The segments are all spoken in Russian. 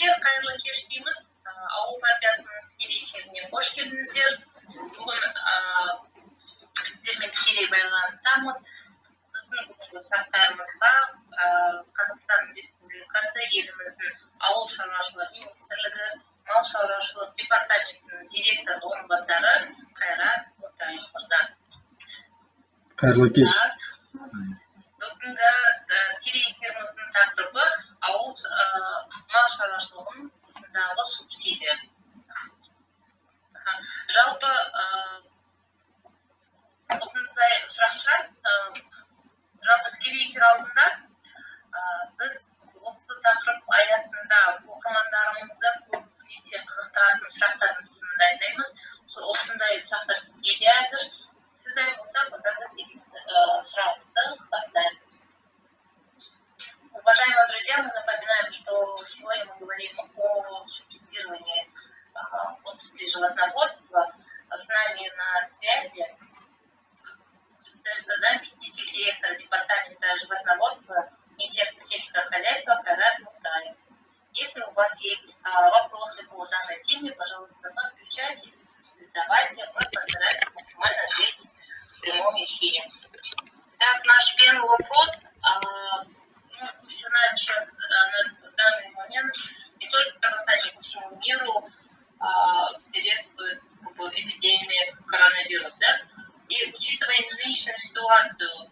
Сіздер қайырлы кеш дейміз. Ауыл партиясының тікелей эфиріне қош келдіңіздер. Бүгін сіздермен тікелей байланыстамыз. Біздің бүгінгі сұрақтарымызға Қазақстан Республикасы еліміздің ауыл шаруашылығы министрлігі, мал шаруашылық департаментінің директор орынбасары Қайрат Ботаев мырза. Қайырлы кеш. Бүгінгі тікелей эфиріміздің тақырыбы ауыл мал шаруашылығындағы субсидия. Жалпы осындай сұрақтар тікелей эфир алдында біз осы тақырып аясында оқырмандарымызды көбінесе қызықтыратын сұрақтардың тізімін дайындаймыз. Осындай сұрақтар сізге де әзір. Сіз дайын болса, онда біз сұрағымызды бастайық. Уважаемые друзья, мы напоминаем, что сегодня мы говорим о субсидировании отрасли животноводства. С нами на связи заместитель директора департамента животноводства Министерства сельского хозяйства Қайрат Ботаев. Если у вас есть вопросы по данной теме, пожалуйста, подключайтесь, давайте, мы постараемся максимально ответить в прямом эфире. Так, наш первый вопрос. Мы все знаем сейчас, на данный момент, не только в Казахстане, но и по всему миру свирепствует эпидемия коронавируса. Да? И учитывая нынешнюю ситуацию,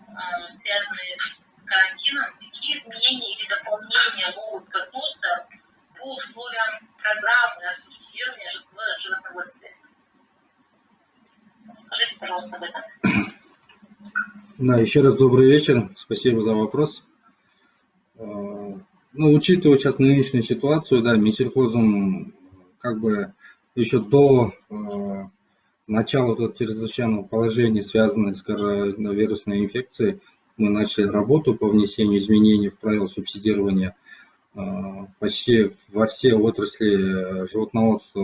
связанную с карантином, какие изменения или дополнения могут коснуться по условиям программы субсидирования в животноводстве? Скажите, пожалуйста, об этом. Да, еще раз добрый вечер. Спасибо за вопрос. Учитывая сейчас нынешнюю ситуацию, да, Минсельхозом еще до начала чрезвычайного положения, связанного с коронавирусной инфекцией, мы начали работу по внесению изменений в правила субсидирования. Почти во все отрасли животноводства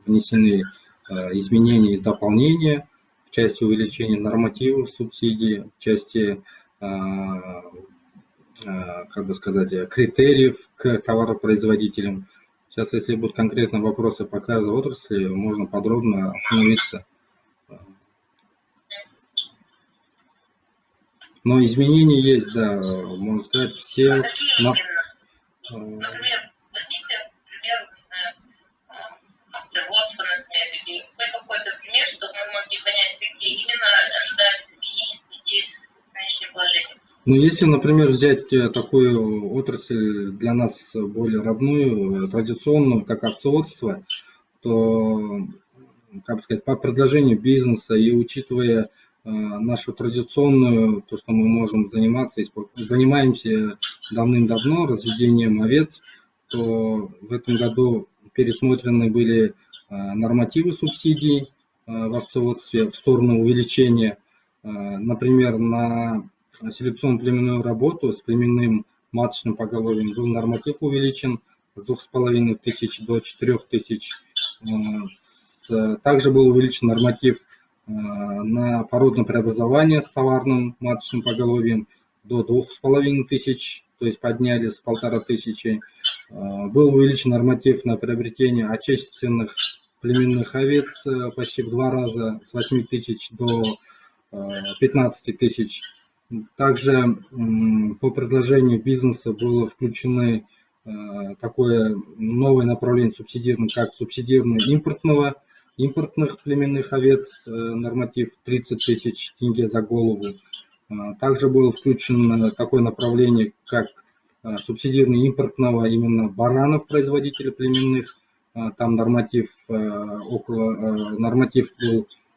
внесены изменения и дополнения в части увеличения нормативов субсидий, в части критериев к товаропроизводителям. Сейчас, если будут конкретные вопросы по каждой отрасли, можно подробно остановиться. Но изменения есть, да, можно сказать, все. Например, возьмите, пример, не знаю, овцеводство, например, или какой-то пример, чтобы мы могли понять, какие именно ожидаются изменения в связи с нынешним положением. Если, например, взять такую отрасль для нас более родную, традиционную, как овцеводство, то, по предложению бизнеса и учитывая нашу традиционную, то, что мы можем занимаемся давным-давно разведением овец, то в этом году пересмотрены были нормативы субсидий в овцеводстве в сторону увеличения, например, на селекционно-племенную работу с племенным маточным поголовьем был норматив увеличен с 2500 до 4000. Также был увеличен норматив на породное преобразование с товарным маточным поголовьем до 2500, то есть подняли с 1500. Был увеличен норматив на приобретение отечественных племенных овец почти в 2 раза, с 8000 до 15000. Также по предложению бизнеса было включено такое новое направление субсидирования, как субсидирование импортных племенных овец, норматив 30 000 тенге за голову. Также было включено такое направление, как субсидирование импортного именно баранов производителей племенных. Там норматив был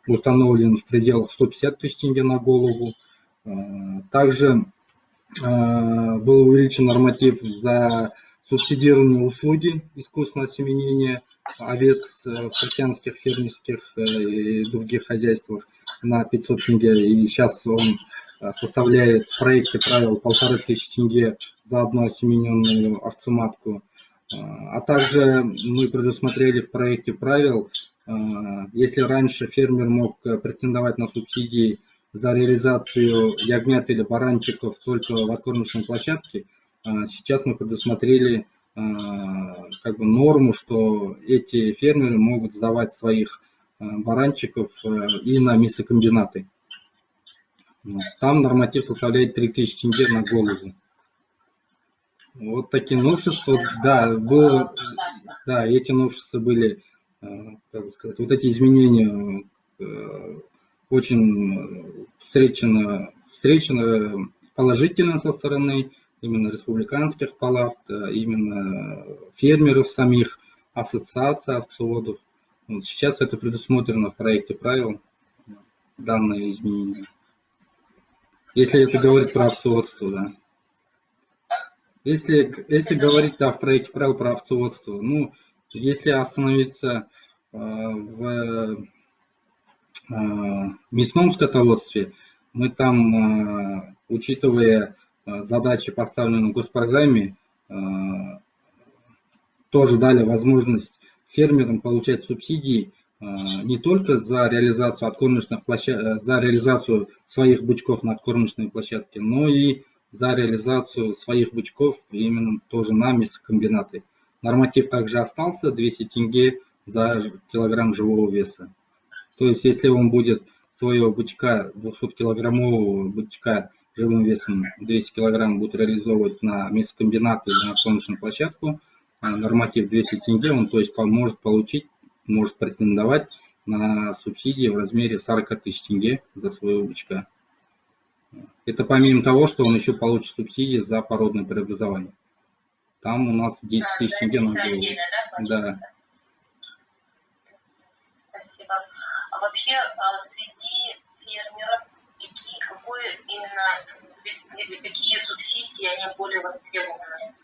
установлен в пределах 150 000 тенге на голову. Также был увеличен норматив за субсидирование услуги искусственного осеменения овец в крестьянских, фермерских и других хозяйствах на 500 тенге. И сейчас он составляет в проекте правил 1500 тенге за одну осемененную овцематку. А также мы предусмотрели в проекте правил, если раньше фермер мог претендовать на субсидии за реализацию ягнят или баранчиков только в откормочной площадке, сейчас мы предусмотрели как бы норму, что эти фермеры могут сдавать своих баранчиков и на мясокомбинаты. Там норматив составляет 3000 тенге на голову. Вот такие новшества, да, эти новшества были, как сказать, вот эти изменения очень встречено положительно со стороны именно республиканских палат, именно фермеров самих, ассоциаций овцеводов. Вот сейчас это предусмотрено в проекте правил, данное изменение. Если это говорить про овцеводство, да. Если говорить, да, в проекте правил про овцеводство, ну, если остановиться в мясном скотоводстве, мы там, учитывая задачи, поставленные в госпрограмме, тоже дали возможность фермерам получать субсидии не только за реализацию откормочных за реализацию своих бычков на откормочной площадке, но и за реализацию своих бычков именно тоже на мясокомбинаты. Норматив также остался 200 тенге за килограмм живого веса. То есть, если он будет своего бычка, 200-килограммового бычка живым весом 200 килограмм будет реализовывать на мясокомбинат или на откормочную площадку, норматив 200 тенге, он то есть может претендовать на субсидии в размере 40 тысяч тенге за своего бычка. Это помимо того, что он еще получит субсидии за породное преобразование. Там у нас 10 тысяч тенге на голову. Да. Спасибо. А вообще среди фермеров какие субсидии они более востребованы?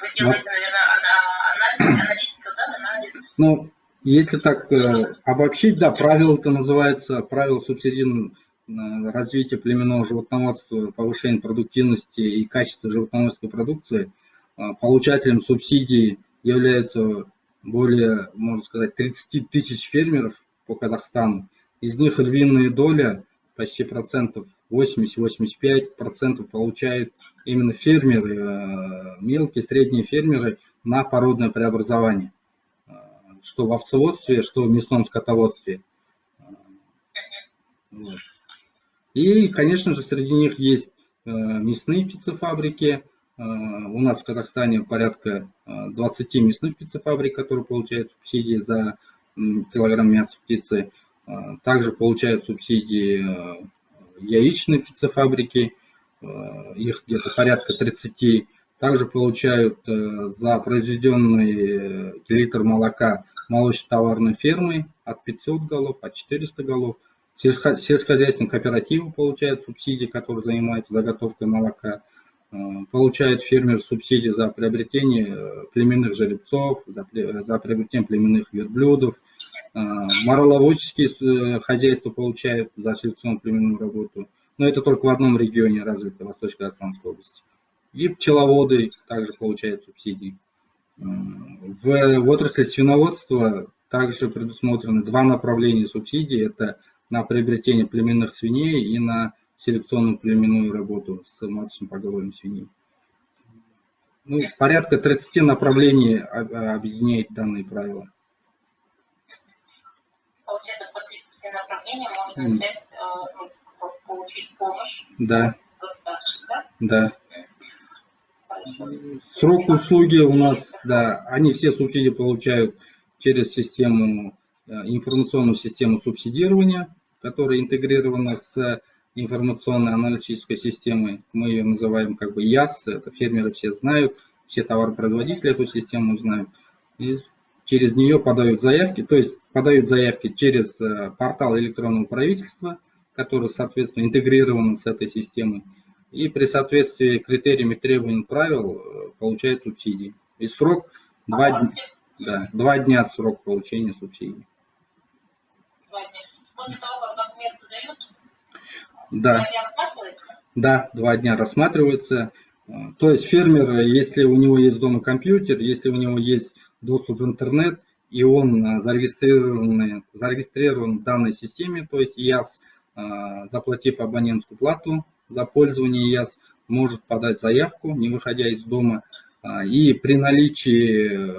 Вы делаете, наверное, аналитику, да, анализ? Ну, если так обобщить, да, правило это называется правило субсидий развития племенного животноводства, повышения продуктивности и качества животноводческой продукции. Получателем субсидий являются более, можно сказать, 30 тысяч фермеров по Казахстану. Из них львиная доля, почти 80-85% получают именно фермеры, мелкие, средние фермеры на породное преобразование. Что в овцеводстве, что в мясном скотоводстве. Вот. И, конечно же, среди них есть мясные птицефабрики. У нас в Казахстане порядка 20 мясных птицефабрик, которые получают субсидии за килограмм мяса птицы. Также получают субсидии яичные птицефабрики, их где-то порядка 30. Также получают за произведенный литр молока молочно-товарной фермы от 500 голов, от 400 голов. Сельскохозяйственные кооперативы получают субсидии, которые занимаются заготовкой молока. Получают фермер субсидии за приобретение племенных жеребцов, за приобретение племенных верблюдов. Мороловодческие хозяйства получают за селекционно-племенную работу. Но это только в одном регионе развито, Восточно-Казахстанской области. И пчеловоды также получают субсидии. В отрасли свиноводства также предусмотрены два направления субсидий. Это на приобретение племенных свиней и на селекционную племенную работу с маточным поголовьем свиней. Ну, порядка 30 направлений объединяет данные правила. Получается, по 30 направлениям можно получить помощь. Да. Государства, да? Да. Срок услуги у нас, да, они все субсидии получают через систему, информационную систему субсидирования, которая интегрирована с информационной аналитической системой. Мы ее называем как бы ЯС, это фермеры все знают, все товаропроизводители эту систему знают. И через нее подают заявки, то есть подают заявки через портал электронного правительства, который, соответственно, интегрирован с этой системой. И при соответствии критериям и требованиям правил получают субсидии. И срок 2 дня срок получения субсидий. 2 дня. После того, как документы дают, да. 2 дня рассматривается? Да, 2 дня рассматривается. То есть фермер, если у него есть дома компьютер, если у него есть доступ в интернет, и он зарегистрирован в данной системе, то есть ЯС, заплатив абонентскую плату за пользование ЯС, может подать заявку, не выходя из дома, и при наличии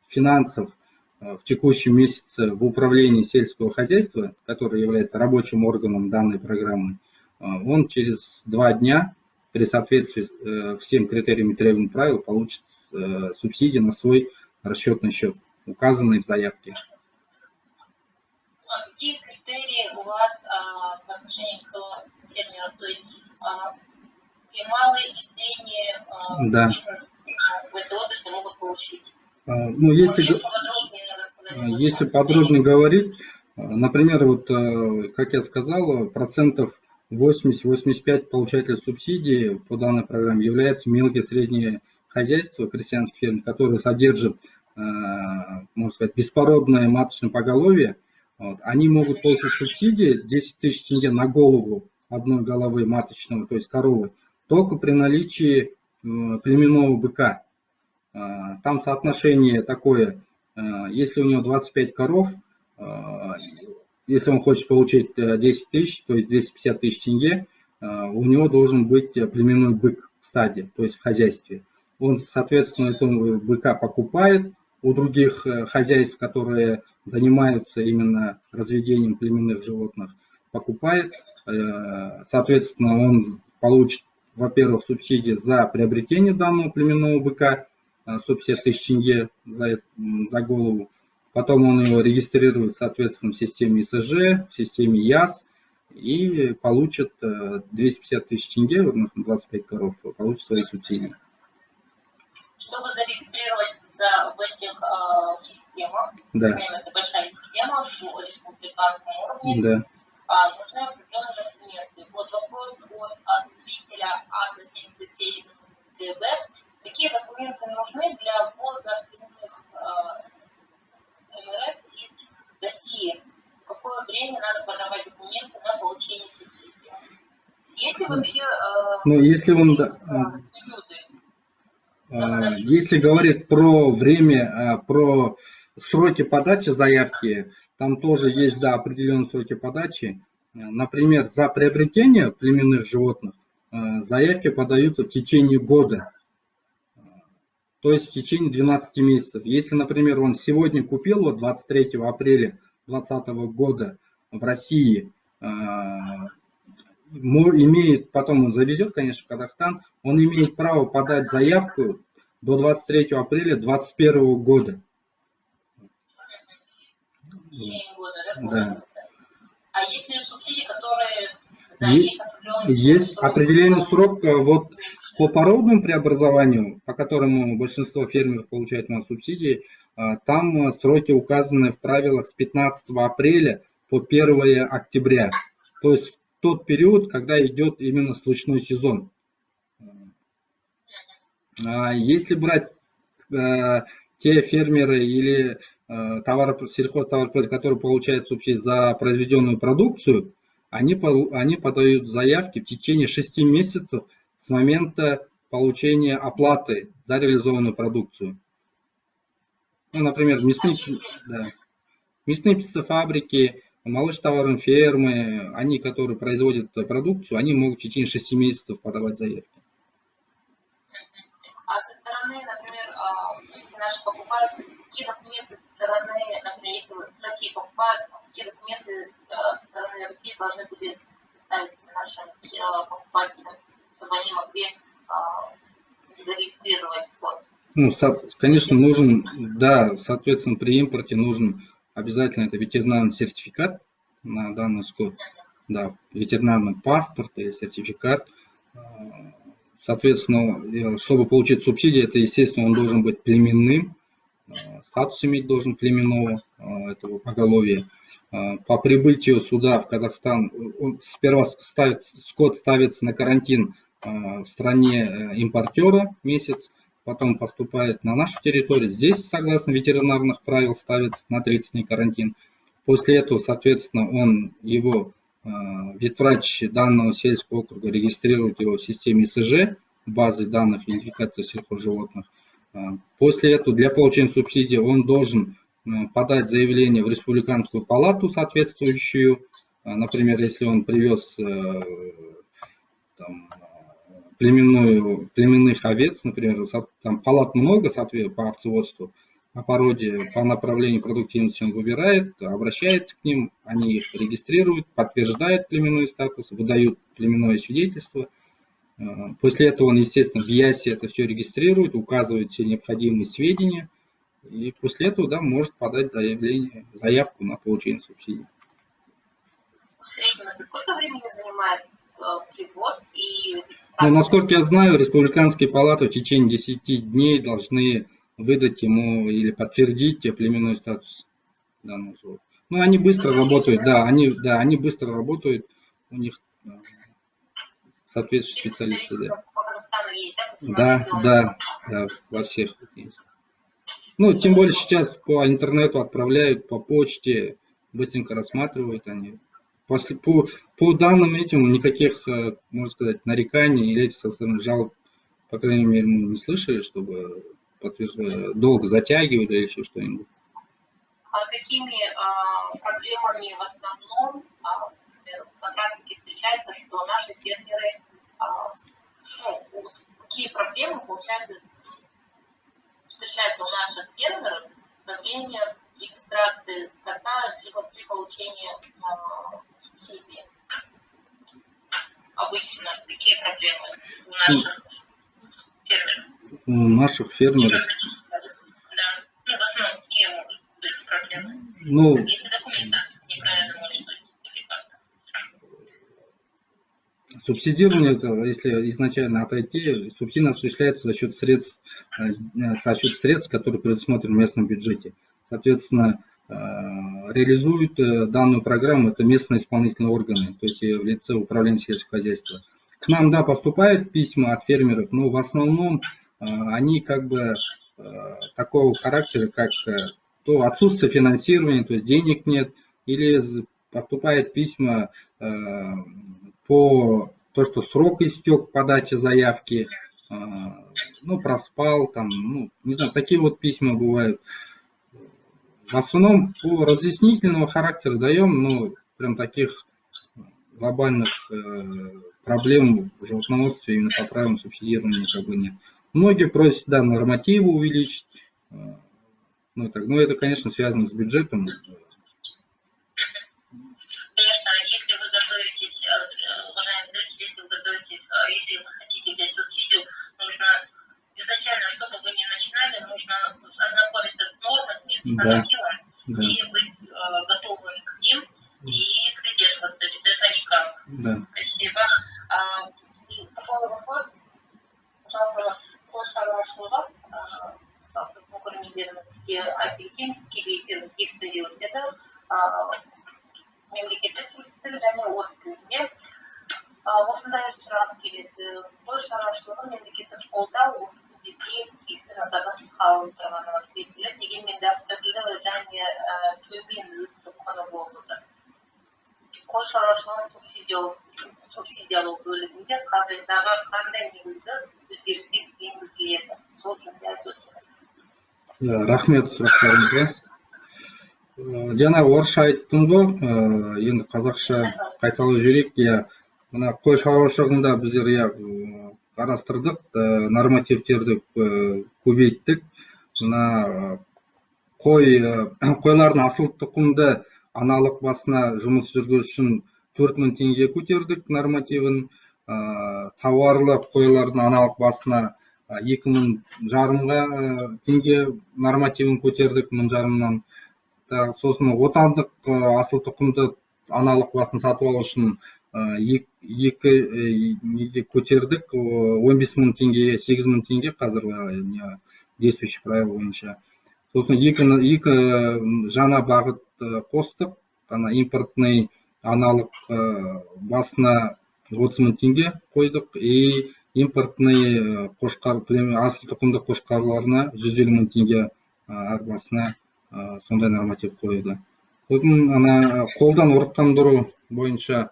финансов в текущем месяце в управлении сельского хозяйства, которое является рабочим органом данной программы, он через 2 дня при соответствии всем критериям и требованиям правил получит субсидии на свой расчетный счет, указанный в заявке. А какие критерии у вас по отношению к фермерам? То есть и малые, и средние Да. в этой отрасли могут получить? Ну, если подробнее говорить, например, вот, как я сказал, процентов 80-85 получателей субсидий по данной программе являются мелкие и средние хозяйства, крестьянские фермы, которые содержат, можно сказать, беспородное маточное поголовье. Вот. Они могут получить субсидии 10 тысяч тенге на голову одной головы маточного, то есть коровы, только при наличии племенного быка. Там соотношение такое, если у него 25 коров, если он хочет получить 10 тысяч, то есть 250 тысяч тенге, у него должен быть племенной бык в стаде, то есть в хозяйстве. Он, соответственно, этого быка покупает у других хозяйств, которые занимаются именно разведением племенных животных, покупает, соответственно, он получит, во-первых, субсидии за приобретение данного племенного быка, 150 тысяч тенге за голову. Потом он его регистрирует, соответственно, в системе ИСЖ, в системе ЯС и получит 250 тысяч тенге, 25 коров, получит свои субсидии. Чтобы зарегистрироваться в этих системах, да. Это большая система в республиканском уровне, да. Нужны определенные документы. Вот вопрос от зрителя АЗ-77ДБ. Какие документы нужны для ввоза племенных МРС из России? В какое время надо подавать документы на получение субсидий? Если вообще... если он... Если говорить про время, про сроки подачи заявки, там тоже есть, да, определенные сроки подачи. Например, за приобретение племенных животных заявки подаются в течение года. То есть в течение 12 месяцев. Если, например, он сегодня купил, вот 23 апреля 2020 года в России, имеет, потом он завезет, конечно, в Казахстан, он имеет право подать заявку до 23 апреля 2021 года. В течение года, да? Да. А есть ли субсидии, которые... Есть определенный срок. Вот по породным преобразованию, по которому большинство фермеров получают у нас субсидии, там сроки указаны в правилах с 15 апреля по 1 октября. То есть в тот период, когда идет именно случной сезон. Если брать те фермеры или сельхозтоваропроизводители, которые получают субсидии за произведенную продукцию, они подают заявки в течение 6 месяцев с момента получения оплаты за реализованную продукцию. Ну, например, мясные птицефабрики, молочно-товарные фермы, они, которые производят продукцию, они могут в течение 6 месяцев подавать заявки. А со стороны, например, если наши покупают, какие документы со стороны, например, если с России покупают, какие документы со стороны России должны были ставить нашим покупателям, чтобы они могли зарегистрировать скот? Ну, конечно, нужен, да, соответственно, при импорте нужен обязательно это ветеринарный сертификат на данный скот, да, ветеринарный паспорт или сертификат. Соответственно, чтобы получить субсидии, это, естественно, он должен быть племенным, статус иметь должен племенного этого поголовья. По прибытию сюда, в Казахстан, сперва скот ставится на карантин в стране импортера месяц, потом поступает на нашу территорию. Здесь, согласно ветеринарных правил, ставится на 30 дней карантин. После этого, соответственно, ветврач данного сельского округа регистрирует его в системе ИСЖ, базы данных идентификации сельхозживотных. После этого для получения субсидии он должен подать заявление в республиканскую палату соответствующую. Например, если он привез племенных овец, например, там палат много, соответственно, по овцеводству, по породе, по направлению продуктивности он выбирает, обращается к ним, они их регистрируют, подтверждают племенной статус, выдают племенное свидетельство. После этого он, естественно, в ЯСе это все регистрирует, указывает все необходимые сведения, и после этого, да, может подать заявку на получение субсидий. В среднем это сколько времени занимает привоз и регистрация? Ну, насколько я знаю, республиканские палаты в течение 10 дней должны выдать ему или подтвердить племенной статус данного животного. Ну, они быстро работают, они быстро работают, у них соответствующие специалисты. По Казахстану есть, да? Да, во всех есть. Ну, тем более сейчас по интернету отправляют, по почте, быстренько рассматривают они. По данным этим никаких, можно сказать, нареканий или со стороны жалоб, по крайней мере, мы не слышали, чтобы долго затягивали или еще что-нибудь. А какими проблемами в основном на практике встречается, что наши фермеры, какие проблемы, получается, встречаются у наших фермеров во время регистрации скота либо при получении субсидий? Обычно какие проблемы у наших фермеров? У наших фермеров? Да. Ну, в основном, какие могут быть проблемы? Ну, если документация неправильно может быть, или как? Субсидирование, если изначально отойти, субсидия осуществляется за счет средств, которые предусмотрены в местном бюджете. Соответственно, реализуют данную программу это местные исполнительные органы, то есть в лице управления сельского хозяйства. К нам, да, поступают письма от фермеров, но в основном они как бы такого характера, как то отсутствие финансирования, то есть денег нет, или поступают письма по то, что срок истек подачи заявки, проспал, там, не знаю, такие вот письма бывают. В основном по разъяснительного характера даем, но прям таких глобальных проблем в животноводстве именно по правилам субсидирования как бы нет. Многие просят, да, нормативы увеличить, это, конечно, связано с бюджетом. Конечно, если вы готовитесь, уважаемые зрители, если вы хотите взять субсидию, нужно изначально, чтобы вы не начинали, нужно ознакомиться с нормами, с нормативом, и быть готовым к ним и придерживаться, без этого никак. Да. Спасибо. И такой вопрос, жалко, Koşarlaşmalar bu көрмелерімізге айта кетейін, тікелей эфиріміз екі өтеді. Мемлекеттік тіл және орыс тілінде. Осындай сұрақ келесі. Қой шаруашылығы мемлекеттік қолдау осы күндерде тиісті назардан тыс қалып тұрғаны белгілі, дегенмен дәстүрлі және төмен өсімдік құны болып отыр. Қой шаруашылығын субсидиялау бөлігінде қағидаға қандай негізді өзгерістер енгізіледі? Сол жөнінде айтып өтсеңіз. Рахмет сұрақтарыңызға. Жаңа орысша айттым ғой, енді қазақша қайталау жіберейік. Мына қой шаруашылығында біздер қарастырдық, нормативтерді көбейттік. Мына қойлардың асыл тұқымды аналық басына жұмыс жүргізу үшін 4000 теңге көтердік нормативін. Тауарлы қойлардың аналық басына 2500 теңге нормативін көтердік 1500-нан. Сосын отандық асыл тұқымды аналық басын сатып алу үшін көтердік 15000 теңге, 8000 теңге қазір действующий правила бойынша. Сосын екі жаңа бағыт қостық, импортный аналық басына 30000 теңге қойдық, и импортный асыл тұқымды қошқарларына 150 000 теңге әр басына сондай норматив қойды. Сосын қолдан ұрықтандыру бойынша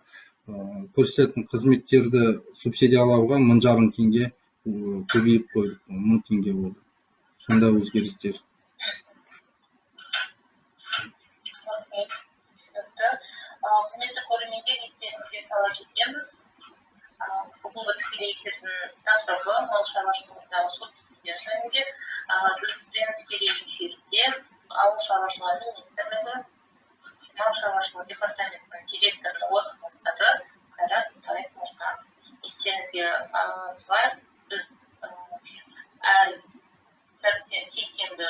көрсететін қызметтерді субсидиялауға 1500 теңге көбейіп қойдық, 1000 теңге болды. Сондай өзгерістер. Құрметті көрермендер, естеріңізге сала кетеміз. бүгінгі тікелей эфирдің тақырыбы мал шаруашылығындағы субсидия жөнінде. Бізбен тікелей эфирде ауыл шаруашылығы министрлігі мал шаруашылығы департаментінің директорының орынбасары Қайрат Мұтаев мырза. Естеріңізге салайық, біз әр сейсенбі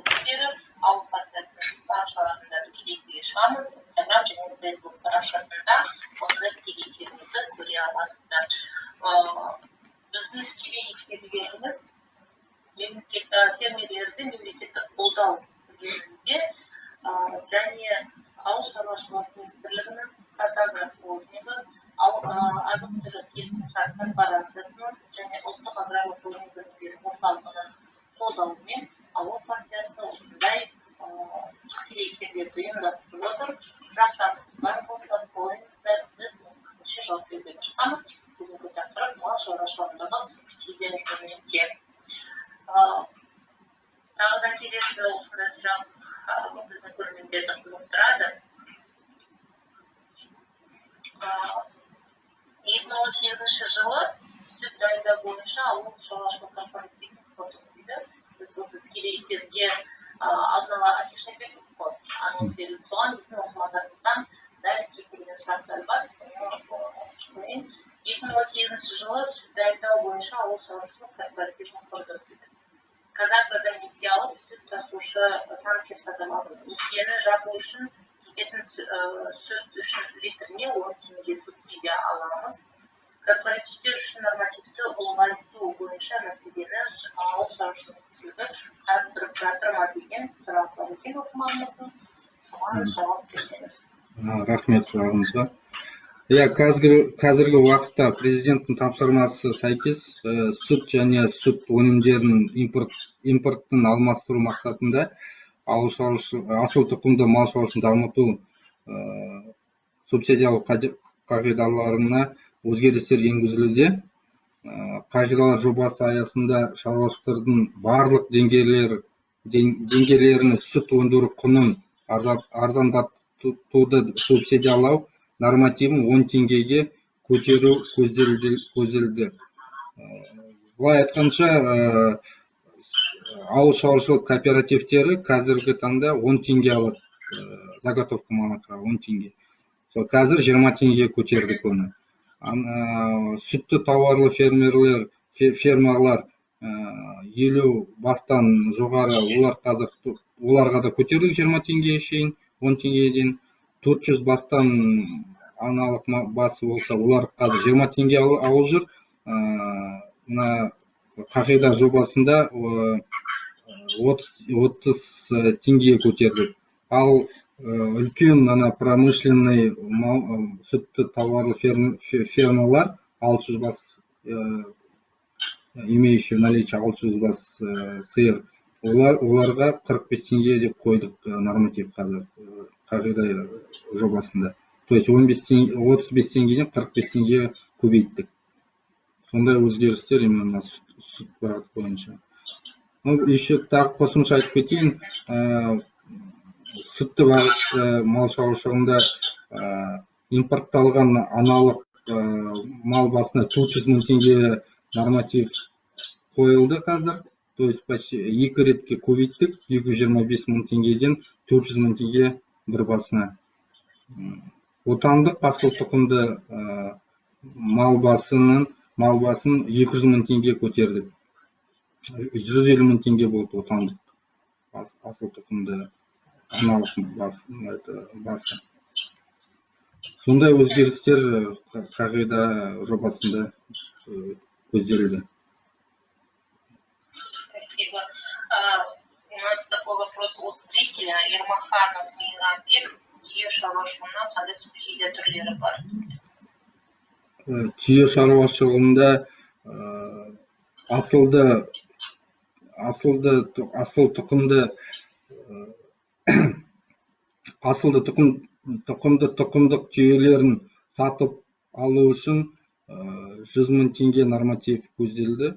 күндері ауыл партиясының парақшаларында тікелей эфирге шығамыз. Инстаграм және фейсбук парақшасында осындай тікелей эфирімізді көре аласыздар. Біздің тікелей эфирлеріміз фермерлерді мемлекеттік қолдау жөнінде және ауыл шаруашылығы министрлігінің қазагро холдингі, азық-түлік келісімшарт корпорациясының және ұлттық аграрлық ғылыми білім беру орталығының қолдауымен ауыл партиясы осындай тікелей эфирлерді ұйымдастырып отыр. Сұрақтарыңыз бар болса, қойыңыздар, біз мүмкіндікше жауап беруге тырысамыз. Бүгінгі тақырып мал шаруашылығындағы субсидия жөнінде. Тағы да келесі осындай сұрақ біздің көрермендерді қызықтырады. 2018 жылы сүт дайындау бойынша ауыл шаруашылығы корпоративінің соты дейді. Біз осы тікелей эфирге алдын ала афиша бердік қой, анонс берді. Соған біздің оқырмандарымыздан дәл келген сұрақтар бар. 2018 жылы сүт дайындау бойынша ауыл шаруашылығы корпоративінің құрды дейді. Қазагродан несие алып, сүт тасушы танкер сатып алды. Несиені жабу үшін кететін сүт үшін литріне 10 теңге субсидия аламыз. Корпоративтер үшін нормативті ұлғайту бойынша мәселені ауыл шаруашылығы қарастырып жатыр ма деген сұрақ бар екен оқырманымыздың. Соған жауап берсеңіз. Рахмет сұрағыңызға. Қазіргі уақытта президенттің тапсырмасы сәйкес сүт және сүт өнімдерін импорттың алмастыру мақсатында асыл тұқымды мал шаруашылығын дамыту субсидиялық қағидаларына өзгерістер енгізілуде. Қағидалар жобасы аясында шаруашылықтардың барлық деңгейлеріне сүт өндіру құнын арзандатуды субсидиялау нормативін 10 теңгеге көтеру көзделді. Бұлай айтқанша, ауыл шаруашылық кооперативтері қазіргі таңда 10 теңге алады, заготовка молока 10 теңге. Қазір 20 теңге көтерді көні. Сүтті тауарлы фермалар 50 бастан жоғары, оларға да көтерді 20 теңге шейін, 10 теңгеден. 400 бастан аналық басы болса, олар қазір 20 теңге алып жүр. Қағида жобасында 30 теңге көтерді. Ал үлкен промышленный сүтті тауарлы фермалар 600 бас, имеющие наличие 600 бас сиыр, оларға 45 теңге деп қойдық норматив қазір қағида жобасында. То есть 35 теңгеден 45 теңге көбейттік. Сондай өзгерістер именно сүт бағыты бойынша. Еще тағы қосымша айтып кетейін, сүтті бағыт мал шаруашылығында импортталған аналық мал басына 400 мың теңге норматив қойылды қазір. То есть почти 2 ретке көбейттік, 225 мың теңгеден 400 мың теңге бір басына. Отандық асыл тұқымды мал басын 200 мың теңге көтердік. 150 мың теңге болды отандық асыл тұқымды аналық басы. Сондай өзгерістер қағида жобасында көзделді. Спасибо. У нас такой вопрос от зрителя. Ермаханов Мейрамбек. Түйе шаруашылығына қандай субсидия түрлері бар? Түйе шаруашылығында тұқымдық түйелерін сатып алу үшін 100 мың теңге норматив көзделді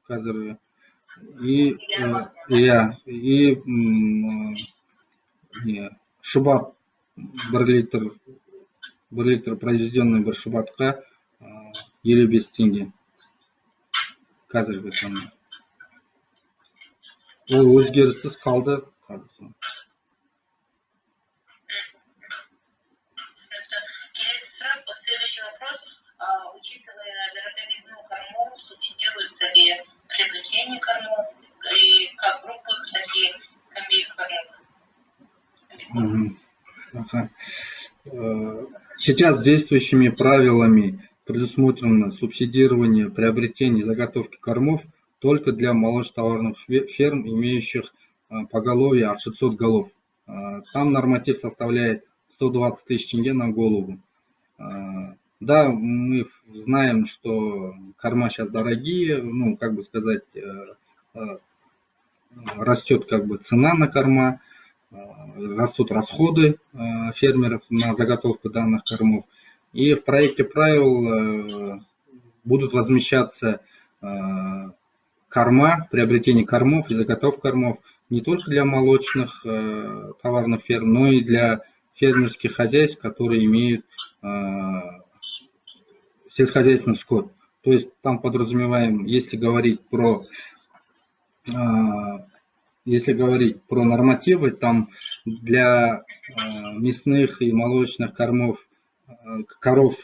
қазір. Шубат 1 литр произведенный бір шубатқа елу бес теңге қазіргі таңда. Ол өзгеріссіз қалды. Следующий вопрос. Учитывая дороговизну кормов, субсидируется ли приобретение кормов и как группы, такие комбикормов? Сейчас действующими правилами предусмотрено субсидирование приобретения и заготовки кормов только для молочнотоварных ферм, имеющих поголовье от 600 голов. Там норматив составляет 120 тысяч тенге на голову. Да, мы знаем, что корма сейчас дорогие, ну, как бы сказать, растет как бы цена на корма, растут расходы фермеров на заготовку данных кормов. И в проекте правил будут возмещаться корма, приобретение кормов и заготовка кормов не только для молочных товарных ферм, но и для фермерских хозяйств, которые имеют сельскохозяйственный скот. То есть там подразумеваем, если говорить про нормативы, там для мясных и молочных коров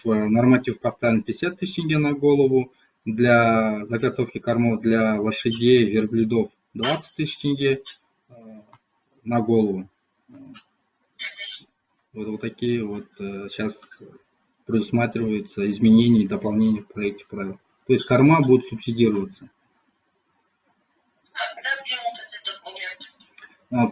норматив поставлен 50 тысяч тенге на голову, для заготовки кормов для лошадей, верблюдов 20 тысяч тенге на голову. Вот такие вот сейчас предусматриваются изменения и дополнения в проекте правил. То есть корма будут субсидироваться.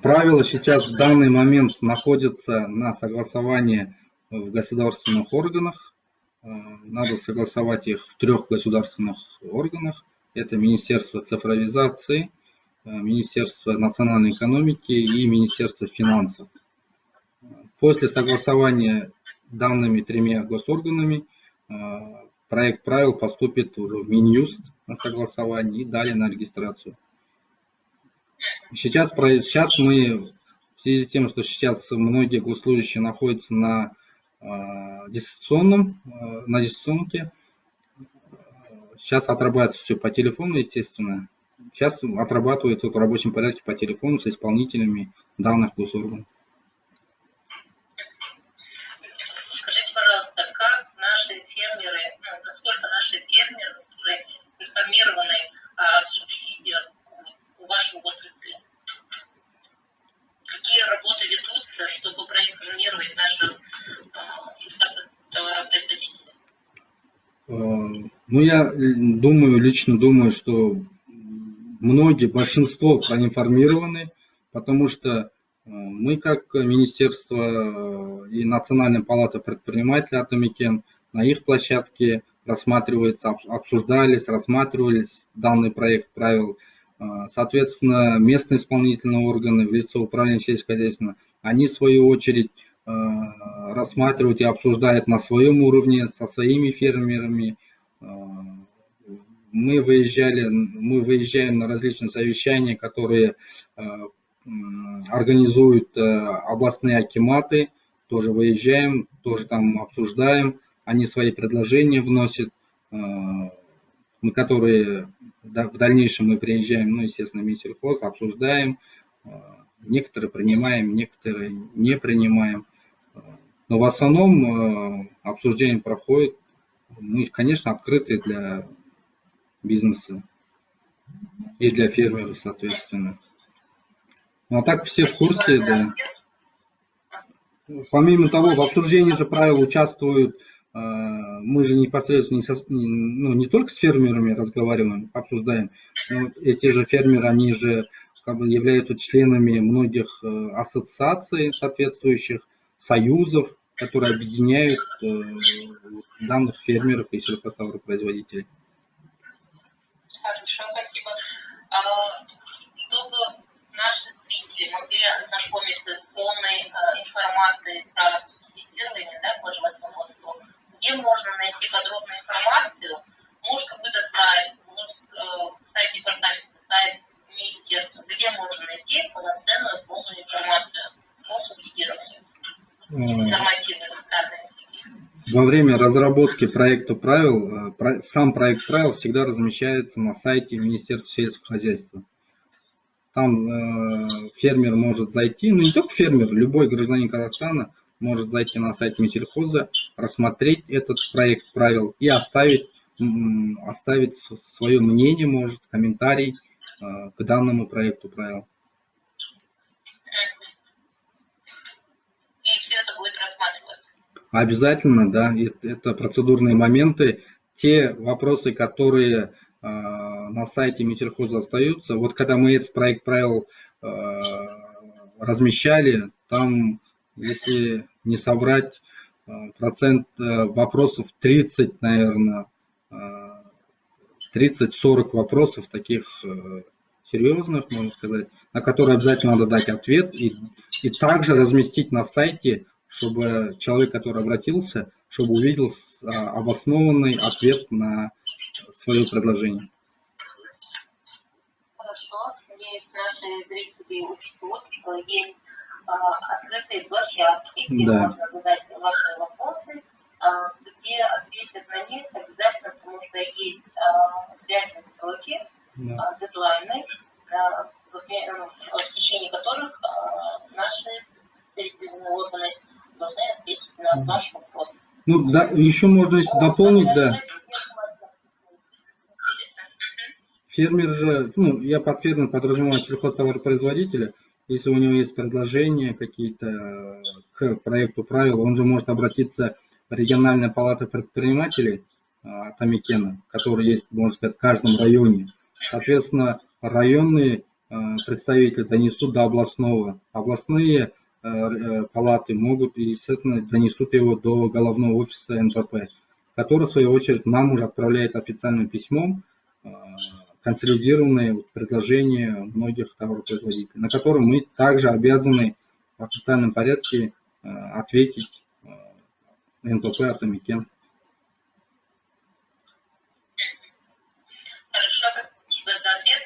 Правила сейчас в данный момент находятся на согласовании в государственных органах. Надо согласовать их в 3 государственных органах. Это Министерство цифровизации, Министерство национальной экономики и Министерство финансов. После согласования данными 3 госорганами проект правил поступит уже в Минюст на согласование и далее на регистрацию. Сейчас мы, в связи с тем, что сейчас многие госслужащие находятся на дистанционке, сейчас отрабатывается все по телефону, естественно. Сейчас отрабатывается в рабочем порядке по телефону с исполнителями данных госорганов. Скажите, пожалуйста, как наши фермеры, насколько наши фермеры информированы о субсидиях в вашей отрасли? Какие работы ведутся, чтобы проинформировать наших товаропроизводителей? Ну, я лично думаю, что большинство проинформированы, потому что мы, как Министерство и Национальная палата предпринимателей Атамекен, на их площадке рассматривались данный проект правил. Соответственно, местные исполнительные органы в лице управления сельского хозяйства, они в свою очередь рассматривают и обсуждают на своем уровне со своими фермерами. Мы выезжаем на различные совещания, которые организуют областные акиматы, тоже выезжаем, тоже там обсуждаем, они свои предложения вносят, которые в дальнейшем мы приезжаем, естественно, в Минсельхоз, обсуждаем, некоторые принимаем, некоторые не принимаем. Но в основном обсуждение проходит, мы, конечно, открыты для бизнеса и для фермеров, соответственно. Ну, а так все в курсе, да. Помимо того, в обсуждении же правил участвуют, мы же непосредственно не только с фермерами разговариваем, обсуждаем, но эти же фермеры, они же являются членами многих ассоциаций соответствующих, союзов, которые объединяют данных фермеров и сельхозтоваропроизводителей. Хорошо, спасибо. Чтобы наши зрители могли ознакомиться с полной информацией про субсидирование, по животноводству, где можно найти подробную информацию? Может, какой-то сайт, может, сайт департамента, сайт министерства, где можно найти полноценную полную информацию по субсидированию? Нормативные данные. во время разработки проекта правил, сам проект правил всегда размещается на сайте Министерства сельского хозяйства. Там фермер может зайти, ну не только фермер, любой гражданин Казахстана может зайти на сайт Минсельхоза, рассмотреть этот проект правил и оставить свое мнение, может, комментарий к данному проекту правил. И все это будет рассматриваться? Обязательно, да. Это процедурные моменты. Те вопросы, которые на сайте Минсельхоза остаются. Вот когда мы этот проект правил размещали, там, если не соврать, процент вопросов 30, наверное, 30-40 вопросов таких серьезных, можно сказать, на которые обязательно надо дать ответ и также разместить на сайте, чтобы человек, который обратился, чтобы увидел обоснованный ответ на свое предложение. Хорошо. Надеюсь, наши зрители учтут, что есть открытые площадки, где можно задать ваши вопросы, где ответят на них обязательно, потому что есть реальные сроки, дедлайны, в течение которых наши следственные органы должны ответить на ваш вопрос. Ну да, еще можно дополнить, да. Фермер же, ну я под фермер подразумеваю сельхозтоваропроизводителя, если у него есть предложения какие-то к проекту правил, он же может обратиться в региональную палату предпринимателей Атамекена, который есть, можно сказать, в каждом районе. Соответственно, районные представители донесут до областного. Областные палаты могут, естественно, донесут его до головного офиса НПП, который, в свою очередь, нам уже отправляет официальным письмом консолидированные предложения многих товаропроизводителей, на которые мы также обязаны в официальном порядке ответить НПП Атамекен. Хорошо, спасибо за ответ.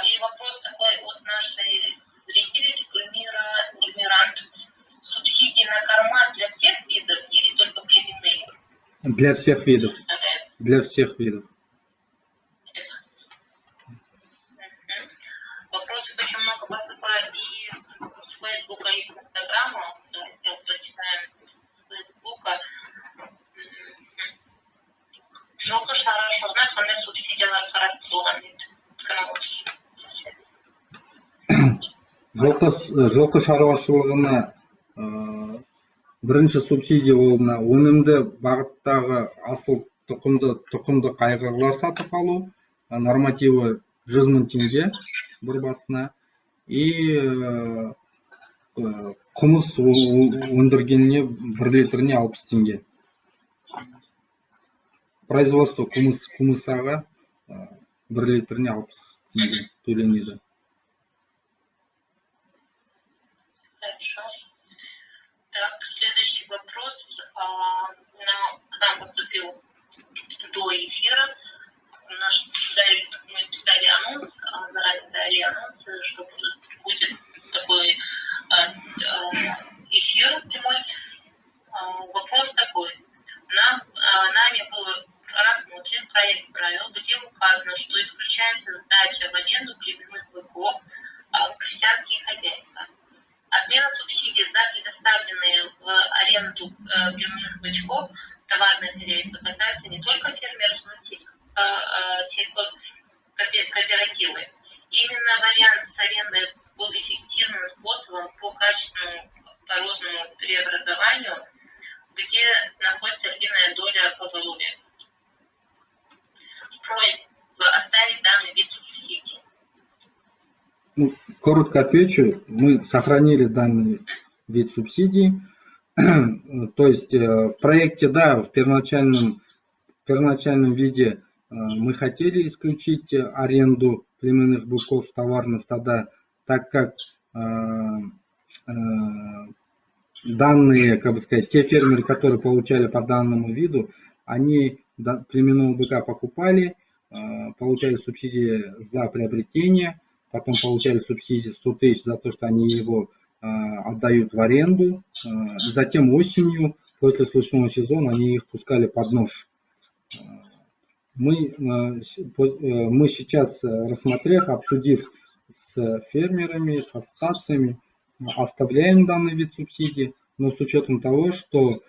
И вопрос такой от нашей зрителей, Гульмирант. Субсидии на корма для всех видов или только племенные? Для всех видов. Для всех видов. Вопросов очень много поступает и с Фейсбука, и с Инстаграма. Сейчас прочитаем с Фейсбука. Жылқы шаруашылығына қандай субсидиялар қарастырылған дейді? Жылқы шаруашылығына бірінші субсидия ол мына өнімді бағыттағы асыл тұқымды қайғырлар сатып алу, нормативі 100 000 теңге бір басына, и қымыз өндіргеніне 1 литріне 60 теңге. Производство қымыз-аға 1 литріне 60 теңге төленеді. Хорошо. Так, следующий вопрос. Нам поступил до эфира. Мы писали анонс, заранее дали анонс, что будет такой эфир прямой. Вопрос такой. Нами был рассмотрен проект правил, где указано, что исключается сдача в аренду племенных быков в крестьянские хозяйства. Отмена субсидий за предоставленные в аренду племенных бычков товарные хозяйства касаются не только фермеров, но и сельхозкооперативы. Именно вариант с арендой был эффективным способом по качественному породному преобразованию, где находится львиная доля поголовья. Просьба оставить данный вид субсидий. Ну, коротко отвечу, мы сохранили данный вид субсидий. То есть в проекте, да, в первоначальном виде мы хотели исключить аренду племенных быков в товарные стада, так как данные, как бы сказать, те фермеры, которые получали по данному виду, они племенного быка покупали, получали субсидии за приобретение, потом получали субсидии 100 000 за то, что они его отдают в аренду, и затем осенью после случного сезона они их пускали под нож. Мы сейчас, рассмотрев, обсудив с фермерами, с ассоциациями, оставляем данный вид субсидий, но с учетом того, что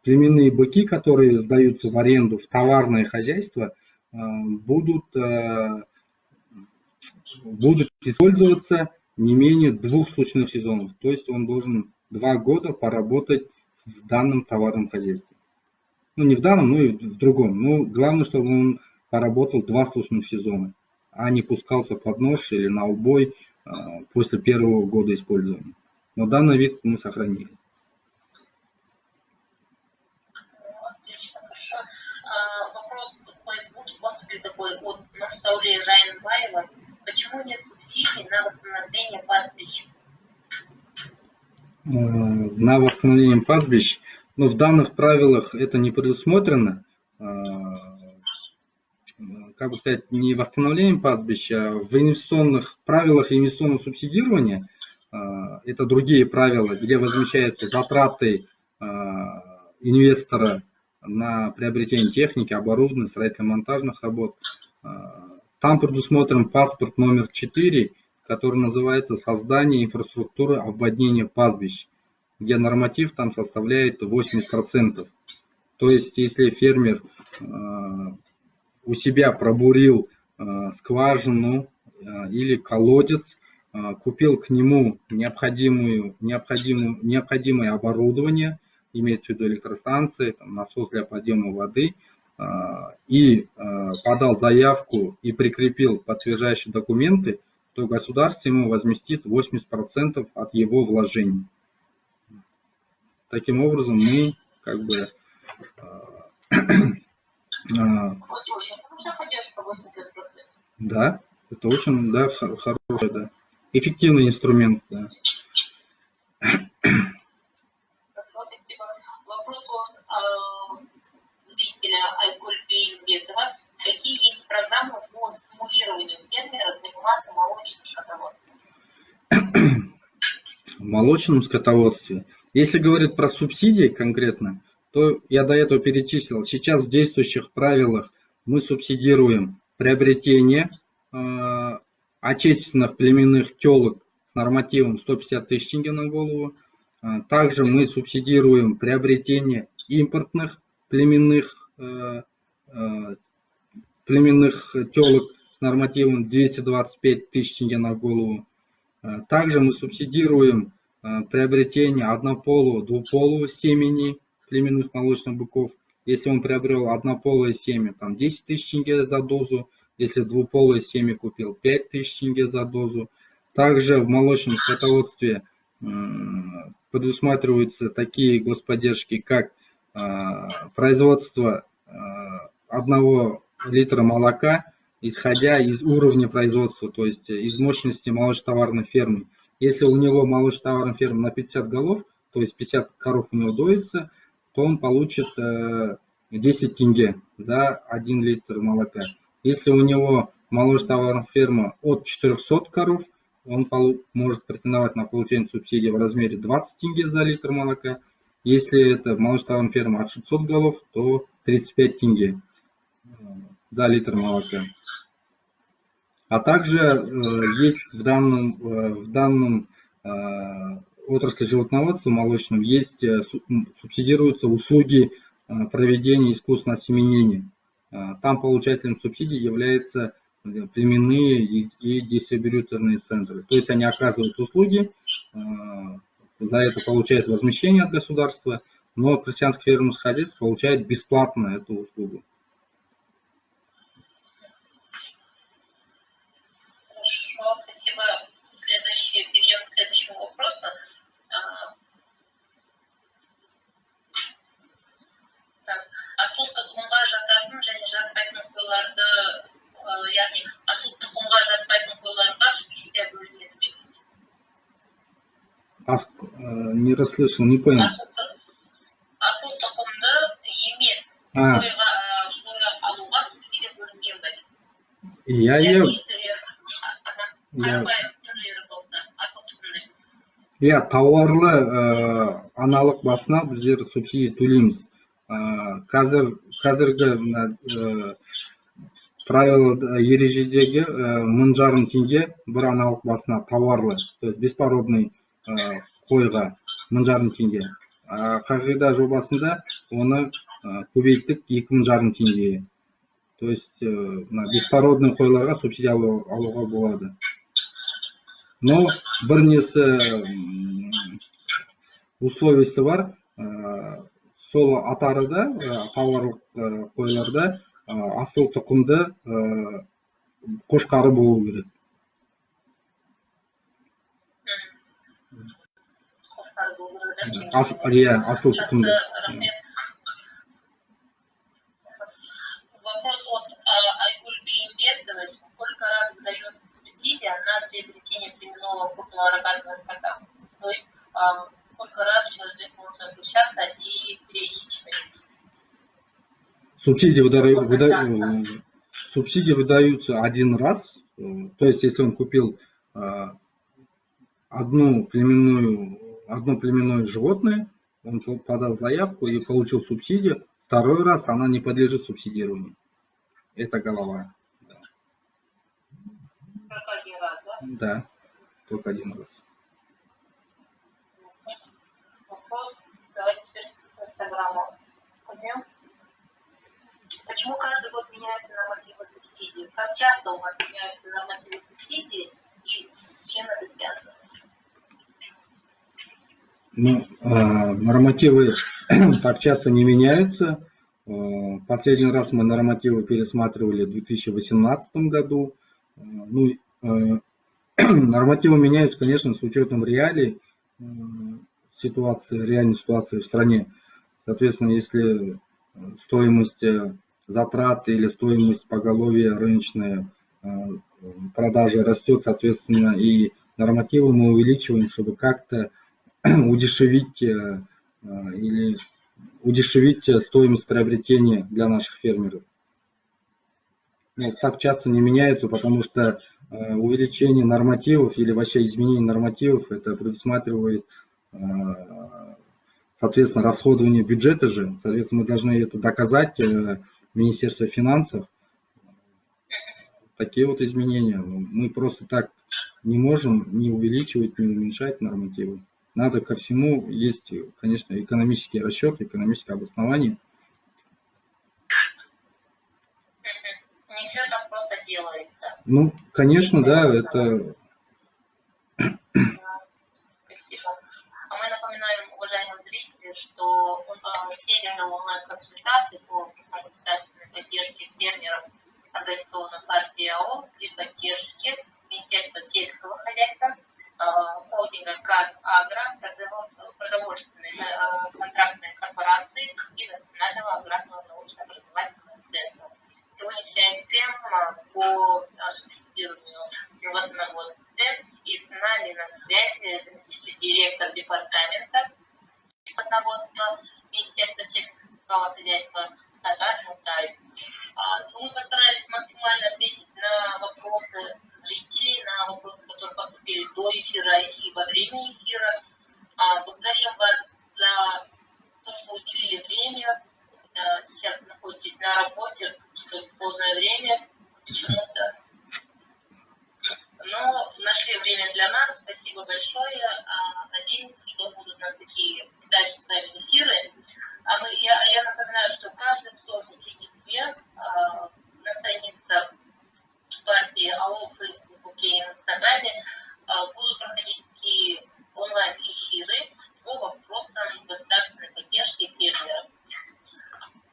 племенные быки, которые сдаются в аренду в товарное хозяйство, будут использоваться не менее 2 случных сезонов. То есть он должен 2 года поработать в данном товарном хозяйстве. Ну, не в данном, но и в другом. Но главное, чтобы он поработал 2 случных сезона, а не пускался под нож или на убой после первого года использования. Но данный вид мы сохранили. Отлично, хорошо. Вопрос в Фейсбуке, поступил такой от Нурсаули Жайнбаева. Почему нет субсидий на восстановление пастбищ? На восстановление пастбищ, но в данных правилах это не предусмотрено. Как бы сказать, не восстановлением пастбища, в инвестиционных правилах инвестиционного субсидирования, это другие правила, где возмещаются затраты инвестора на приобретение техники, оборудования, строительно-монтажных работ. Там предусмотрен паспорт номер 4, который называется «Создание инфраструктуры обводнения пастбищ», где норматив там составляет 80%. То есть, если фермер у себя пробурил скважину или колодец, купил к нему необходимое оборудование, имеется в виду электростанции, там, насос для подъема воды, и подал заявку и прикрепил подтверждающие документы, то государство ему возместит 80% от его вложений. Таким образом, мы как бы... Очень хорошая поддержка, 80%. Да, это очень, да, хороший, да, эффективный инструмент, да. Вопрос от зрителя Айгуль Бейнбекова. Какие есть программы по стимулированию фермеров заниматься молочным скотоводством? В молочном скотоводстве. Если говорить про субсидии конкретно, то я до этого перечислил. Сейчас в действующих правилах мы субсидируем приобретение отечественных племенных телок с нормативом 150 тысяч тенге на голову. Также мы субсидируем приобретение импортных племенных телок с нормативом 225 тысяч тенге на голову. Также мы субсидируем приобретение однополого, двуполого семени племенных молочных быков. Если он приобрел однополое семя, там 10 тысяч тенге за дозу. Если двуполое семя купил, 5 тысяч тенге за дозу. Также в молочном скотоводстве предусматриваются такие господдержки, как производство 1 литра молока, исходя из уровня производства, то есть из мощности молочно-товарной фермы. Если у него молочно-товарная ферма на 50 голов, то есть 50 коров у него доится, то он получит 10 тенге за 1 литр молока. Если у него молочно-товарная ферма от 400 коров, он может претендовать на получение субсидии в размере 20 тенге за литр молока. Если это молочно-товарная ферма от 600 голов, то 35 тенге за литр молока. А также есть в данном отрасли животноводства молочном есть субсидируются услуги проведения искусственного осеменения. Там получателем субсидий являются племенные и дистрибьюторные центры. То есть они оказывают услуги, за это получают возмещение от государства, но крестьянское фермерское хозяйство получает бесплатно эту услугу. Хорошо, спасибо. Перейдем к следующему вопросу. Асыл тұқымға жататын және жатпайтын қойларды, яғни асыл тұқымға жатпайтын қойларға субсидия бөлінеді ме? Не расслышал, не понял. Асыл тұқымды емес қойға алуға субсидия бөлінген бе? Иә, тауарлы аналық басына біздер субсидия төлейміз. Қазіргі правила ережедегі 1,5 теңге бір аналық басына тауарлы, то есть беспородный қойға 1,5 теңге. Қағида жобасында оны көбейттік 2,5 теңгеге. То есть беспородный қойларға субсидия алуға болады. Но бір несі условиясы бар. Сол атарыда, тауарлық қойларда асыл тұқымды қошқары болу керек. Қошқары болу керек, да? Иә, асыл тұқымды. Вопрос от Айгуль Беймбетовой. Сколько раз выдается субсидия на приобретение племенного крупного рогатого скота? То есть сколько раз человек может обращаться и периодичность? Субсидии выдаются один раз. То есть если он купил одно племенное животное, он подал заявку и получил субсидию. Второй раз она не подлежит субсидированию. Это голова. Только один раз, да? Да, только один раз. Вопрос, давайте теперь с Инстаграма возьмем. Почему каждый год меняются нормативы субсидий? Как часто у вас меняются нормативы субсидий и с чем это связано? Нормативы так часто не меняются. Последний раз мы нормативы пересматривали в 2018 году. Нормативы меняются, конечно, с учетом реалий, реальной ситуации в стране. Соответственно, если стоимость затрат или стоимость поголовья рыночная продажи растет, соответственно, и нормативы мы увеличиваем, чтобы как-то удешевить стоимость приобретения для наших фермеров. Так часто не меняются, потому что увеличение нормативов или вообще изменение нормативов, это предусматривает, соответственно, расходование бюджета же. Соответственно, мы должны это доказать Министерству финансов. Такие вот изменения. Мы просто так не можем ни увеличивать, ни уменьшать нормативы. Надо ко всему, есть, конечно, экономический расчет, экономическое обоснование. Не все так просто делается. Конечно, да, это... Спасибо. А мы напоминаем, уважаемые зрители, что серия онлайн-консультаций по государственной поддержке фермеров организована партией АО при поддержке Министерства сельского хозяйства, холдинга КАЗ-Агро, продовольственной контрактной корпорации и Национального аграрного научно-образовательного центра. Сегодняшняя тема по субсидированию животноводстве, и с нами на связи заместитель директора департамента животноводства Министерства сельского хозяйства Таджар Мутаев. Мы постарались максимально ответить на вопросы зрителей, на вопросы, которые поступили до эфира и во время эфира. Благодарим вас за то, что уделили время. Сейчас находитесь на работе, что в позднее время почему-то. Но нашли время для нас. Спасибо большое. Надеемся, что будут у нас такие дальше с вами эфиры. Я напоминаю, что каждый вторник и четверг на странице партии АО в Инстаграме будут проходить такие онлайн-эфиры по вопросам государственной поддержки фермеров.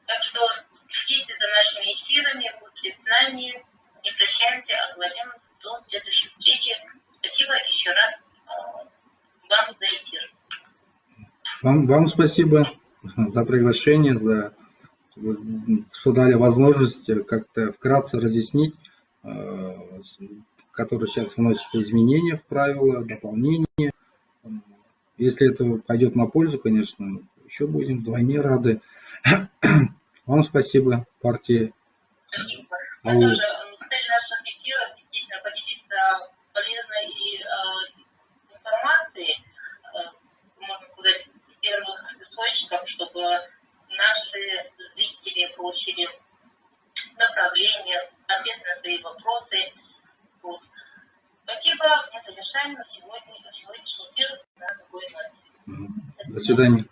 Так что следите за нашими эфирами, будьте с нами. Не прощаемся, а говорим до следующей встречи. Спасибо еще раз вам за эфир. Вам спасибо за приглашение, что дали возможность как-то вкратце разъяснить, которые сейчас вносят изменения в правила, дополнения. Если это пойдет на пользу, конечно, еще будем вдвойне рады. Вам спасибо, партии. Спасибо. Это уже цель наших эфиров действительно поделиться полезной информацией, можно сказать, с первым вопросы. Вот. Спасибо, мы завершаем на сегодняшний эфир на такой ноте. До свидания.